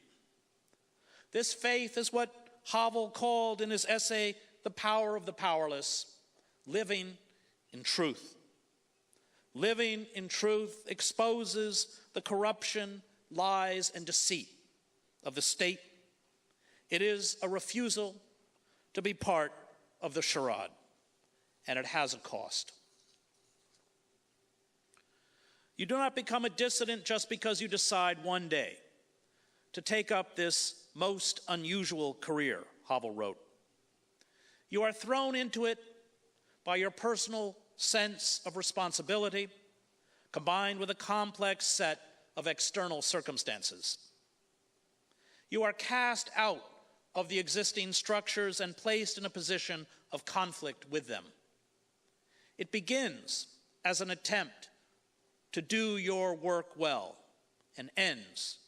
This faith is what Havel called in his essay, The Power of the Powerless, living in truth. Living in truth exposes the corruption, lies, and deceit of the state. It is a refusal to be part of the charade, and it has a cost. You do not become a dissident just because you decide one day to take up this most unusual career, Havel wrote. You are thrown into it by your personal sense of responsibility, combined with a complex set of external circumstances. You are cast out of the existing structures and placed in a position of conflict with them. It begins as an attempt to do your work well and ends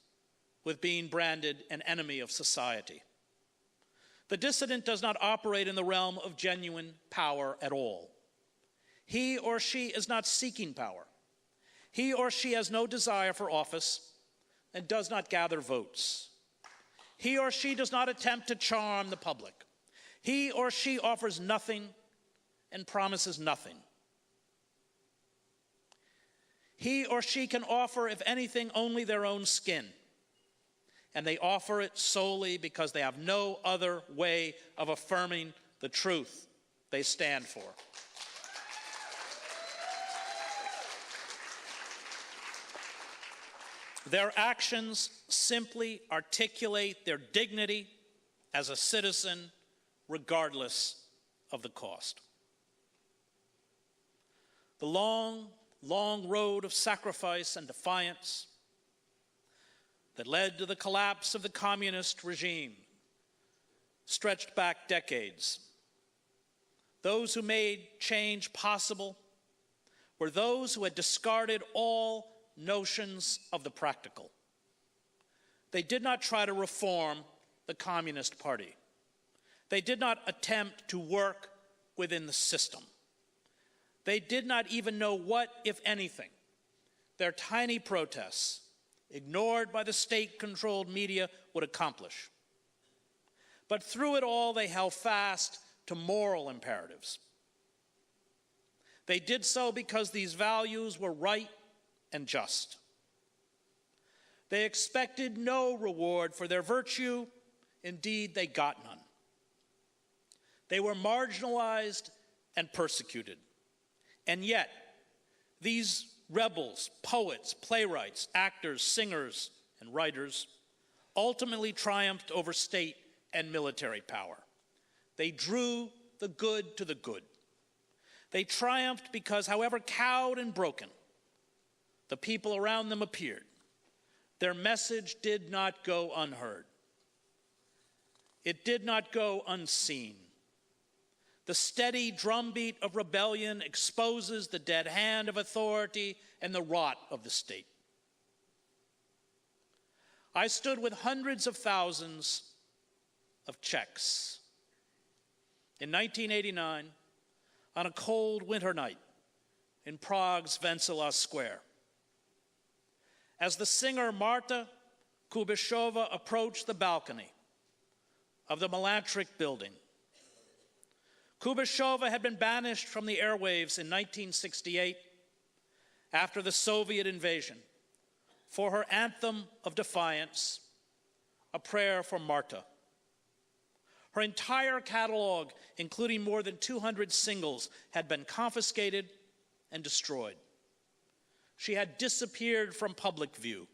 with being branded an enemy of society. The dissident does not operate in the realm of genuine power at all. He or she is not seeking power. He or she has no desire for office and does not gather votes. He or she does not attempt to charm the public. He or she offers nothing and promises nothing. He or she can offer, if anything, only their own skin. And they offer it solely because they have no other way of affirming the truth they stand for. Their actions simply articulate their dignity as a citizen, regardless of the cost. The long, long road of sacrifice and defiance that led to the collapse of the communist regime stretched back decades. Those who made change possible were those who had discarded all notions of the practical. They did not try to reform the Communist Party. They did not attempt to work within the system. They did not even know what, if anything, their tiny protests, ignored by the state-controlled media, would accomplish. But through it all, they held fast to moral imperatives. They did so because these values were right and just. They expected no reward for their virtue. Indeed, they got none. They were marginalized and persecuted. And yet, these rebels, poets, playwrights, actors, singers, and writers ultimately triumphed over state and military power. They drew the good to the good. They triumphed because, however cowed and broken the people around them appeared, their message did not go unheard. It did not go unseen. The steady drumbeat of rebellion exposes the dead hand of authority and the rot of the state. I stood with hundreds of thousands of Czechs in 1989 on a cold winter night in Prague's Wenceslas Square. As the singer Marta Kubišová approached the balcony of the Melanchthonic building, Kubišová had been banished from the airwaves in 1968 after the Soviet invasion for her anthem of defiance, A Prayer for Marta. Her entire catalog, including more than 200 singles, had been confiscated and destroyed. She had disappeared from public view.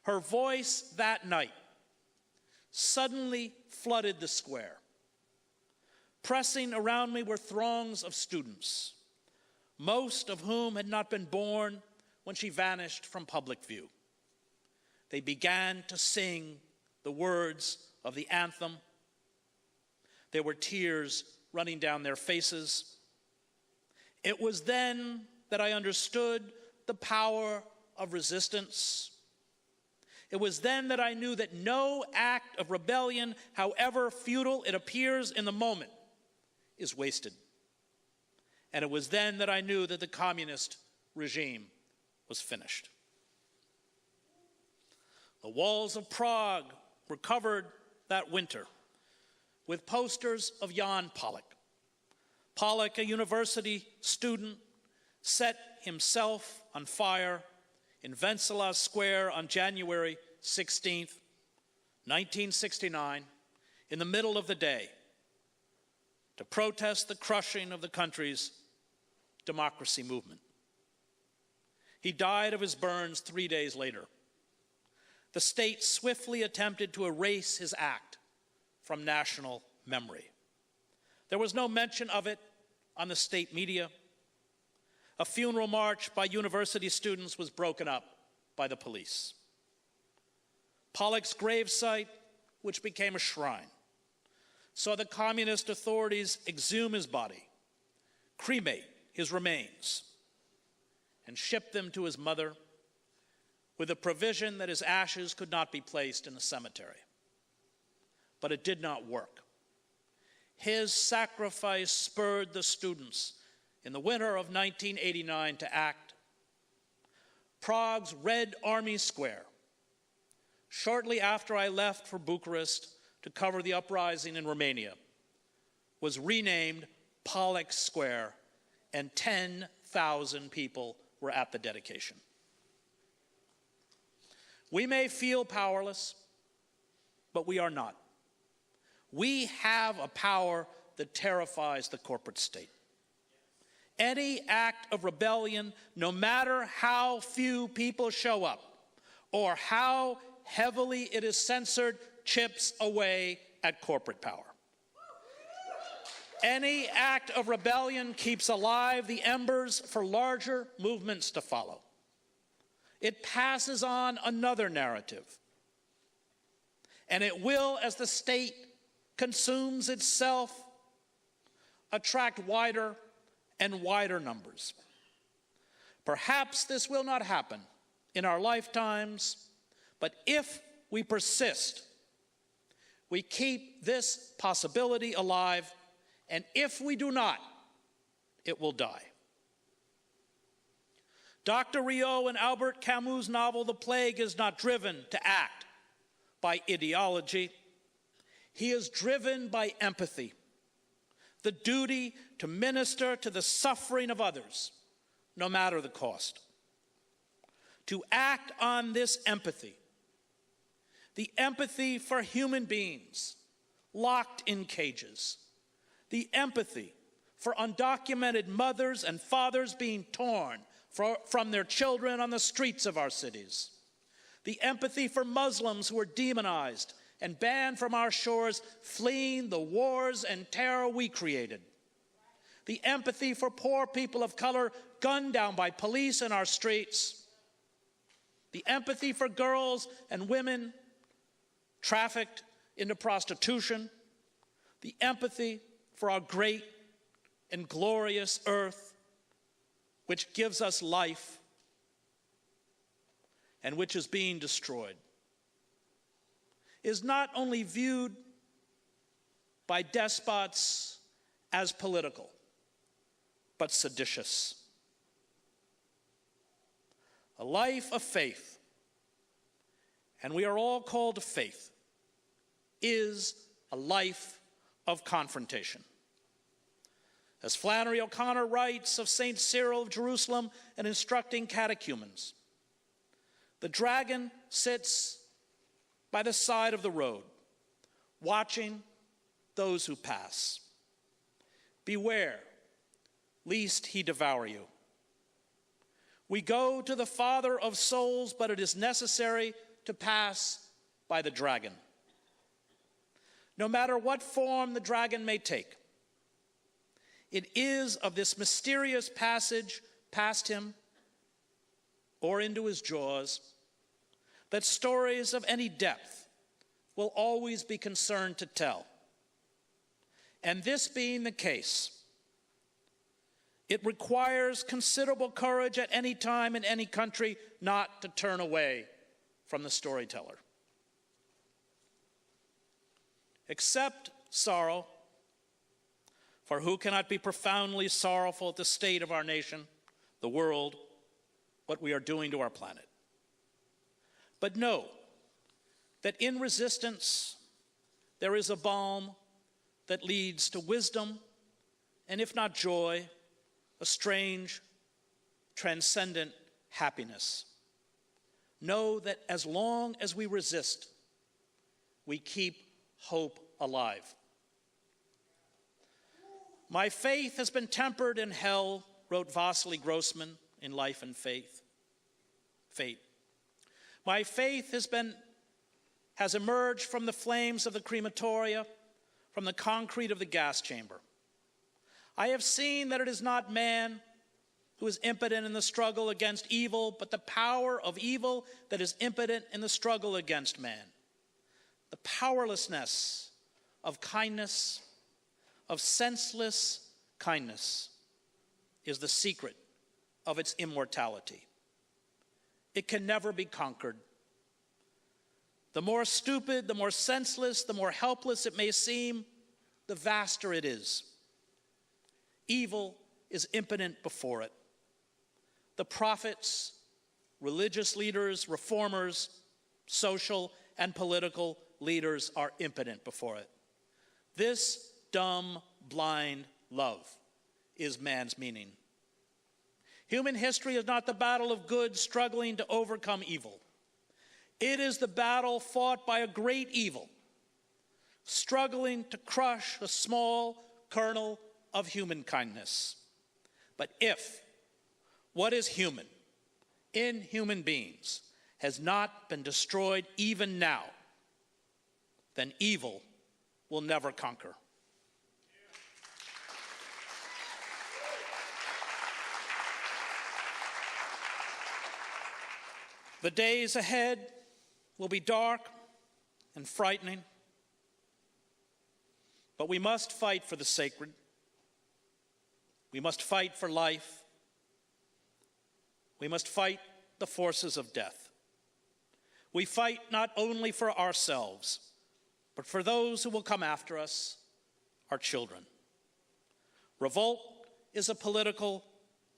Her voice that night suddenly flooded the square. Pressing around me were throngs of students, most of whom had not been born when she vanished from public view. They began to sing the words of the anthem. There were tears running down their faces. It was then that I understood the power of resistance. It was then that I knew that no act of rebellion, however futile it appears in the moment, is wasted. And it was then that I knew that the communist regime was finished. The walls of Prague were covered that winter with posters of Jan Palach. Palach, a university student, set himself on fire in Wenceslas Square on January 16th, 1969, in the middle of the day, to protest the crushing of the country's democracy movement. He died of his burns 3 days later. The state swiftly attempted to erase his act from national memory. There was no mention of it on the state media. A funeral march by university students was broken up by the police. Palach's gravesite, which became a shrine, saw the communist authorities exhume his body, cremate his remains, and ship them to his mother with the provision that his ashes could not be placed in a cemetery. But it did not work. His sacrifice spurred the students in the winter of 1989 to act. Prague's Red Army Square, shortly after I left for Bucharest to cover the uprising in Romania, was renamed Palach Square, and 10,000 people were at the dedication. We may feel powerless, but we are not. We have a power that terrifies the corporate state. Any act of rebellion, no matter how few people show up or how heavily it is censored, chips away at corporate power. Any act of rebellion keeps alive the embers for larger movements to follow. It passes on another narrative. And it will, as the state consumes itself, attract wider and wider numbers. Perhaps this will not happen in our lifetimes, but if we persist, we keep this possibility alive, and if we do not, it will die. Dr. Rio and Albert Camus' novel The Plague is not driven to act by ideology. He is driven by empathy, the duty to minister to the suffering of others, no matter the cost. To act on this empathy, the empathy for human beings locked in cages, the empathy for undocumented mothers and fathers being torn from their children on the streets of our cities, the empathy for Muslims who are demonized and banned from our shores, fleeing the wars and terror we created, the empathy for poor people of color gunned down by police in our streets, the empathy for girls and women trafficked into prostitution, the empathy for our great and glorious earth, which gives us life and which is being destroyed, is not only viewed by despots as political, but seditious. A life of faith, and we are all called to faith, is a life of confrontation. As Flannery O'Connor writes of St. Cyril of Jerusalem and instructing catechumens, the dragon sits by the side of the road, watching those who pass. Beware, lest he devour you. We go to the Father of souls, but it is necessary to pass by the dragon. No matter what form the dragon may take, it is of this mysterious passage past him or into his jaws that stories of any depth will always be concerned to tell. And this being the case, it requires considerable courage at any time in any country not to turn away from the storyteller. Accept sorrow, for who cannot be profoundly sorrowful at the state of our nation, the world, what we are doing to our planet? But know that in resistance, there is a balm that leads to wisdom, and if not joy, a strange, transcendent happiness. Know that as long as we resist, we keep hope alive. My faith has been tempered in hell, wrote Vasily Grossman in Life and Fate. My faith has emerged from the flames of the crematoria, from the concrete of the gas chamber. I have seen that it is not man who is impotent in the struggle against evil, but the power of evil that is impotent in the struggle against man. The powerlessness of kindness, of senseless kindness, is the secret of its immortality. It can never be conquered. The more stupid, the more senseless, the more helpless it may seem, the vaster it is. Evil is impotent before it. The prophets, religious leaders, reformers, social and political leaders are impotent before it. This dumb, blind love is man's meaning. Human history is not the battle of good struggling to overcome evil. It is the battle fought by a great evil, struggling to crush the small, kernel of human kindness. But if what is human in human beings has not been destroyed even now, then evil will never conquer. The days ahead will be dark and frightening, but we must fight for the sacred. We must fight for life. We must fight the forces of death. We fight not only for ourselves, but for those who will come after us, our children. Revolt is a political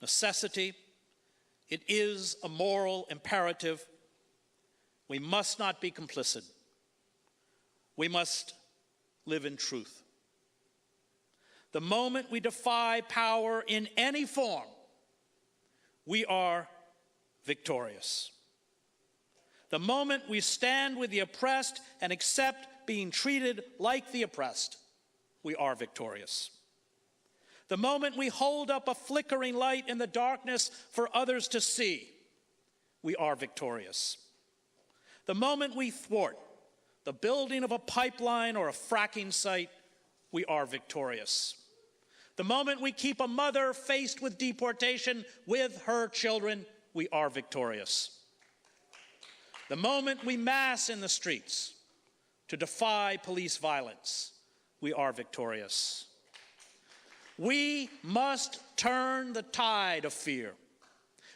necessity. It is a moral imperative. We must not be complicit. We must live in truth. The moment we defy power in any form, we are victorious. The moment we stand with the oppressed and accept being treated like the oppressed, we are victorious. The moment we hold up a flickering light in the darkness for others to see, we are victorious. The moment we thwart the building of a pipeline or a fracking site, we are victorious. The moment we keep a mother faced with deportation with her children, we are victorious. The moment we mass in the streets to defy police violence, we are victorious. We must turn the tide of fear.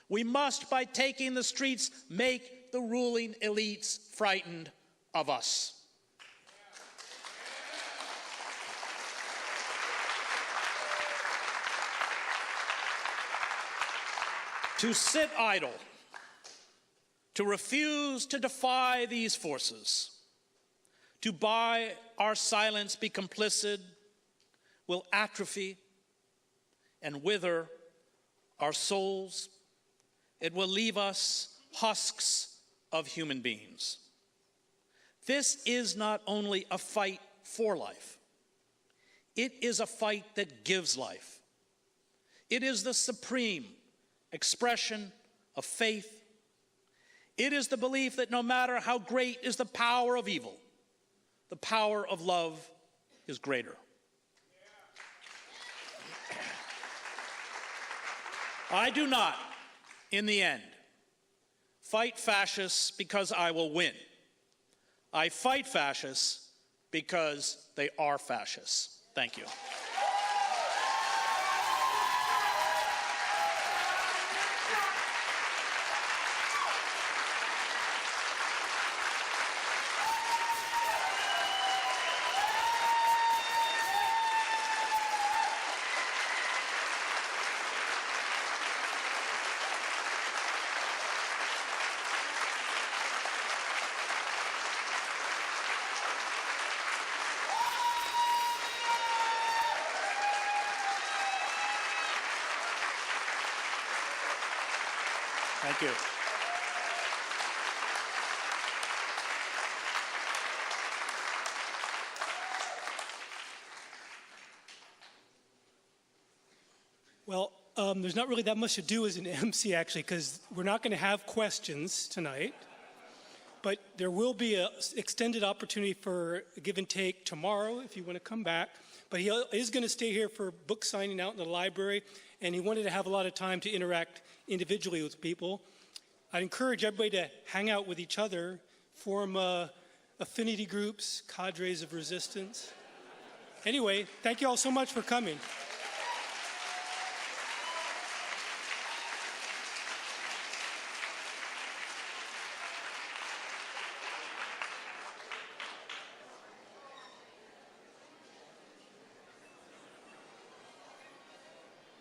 We must, by taking the streets, make the ruling elites frightened of us. To sit idle, to refuse to defy these forces, to by our silence be complicit, will atrophy and wither our souls. It will leave us husks of human beings. This is not only a fight for life. It is a fight that gives life. It is the supreme expression of faith. It is the belief that no matter how great is the power of evil, the power of love is greater. I do not, in the end, fight fascists because I will win. I fight fascists because they are fascists. Thank you. Thank you. Well, there's not really that much to do as an MC, actually, because we're not going to have questions tonight. But there will be an extended opportunity for a give and take tomorrow if you want to come back. But he is going to stay here for book signing out in the library, and he wanted to have a lot of time to interact individually with people. I'd encourage everybody to hang out with each other, form affinity groups, cadres of resistance. Anyway, thank you all so much for coming.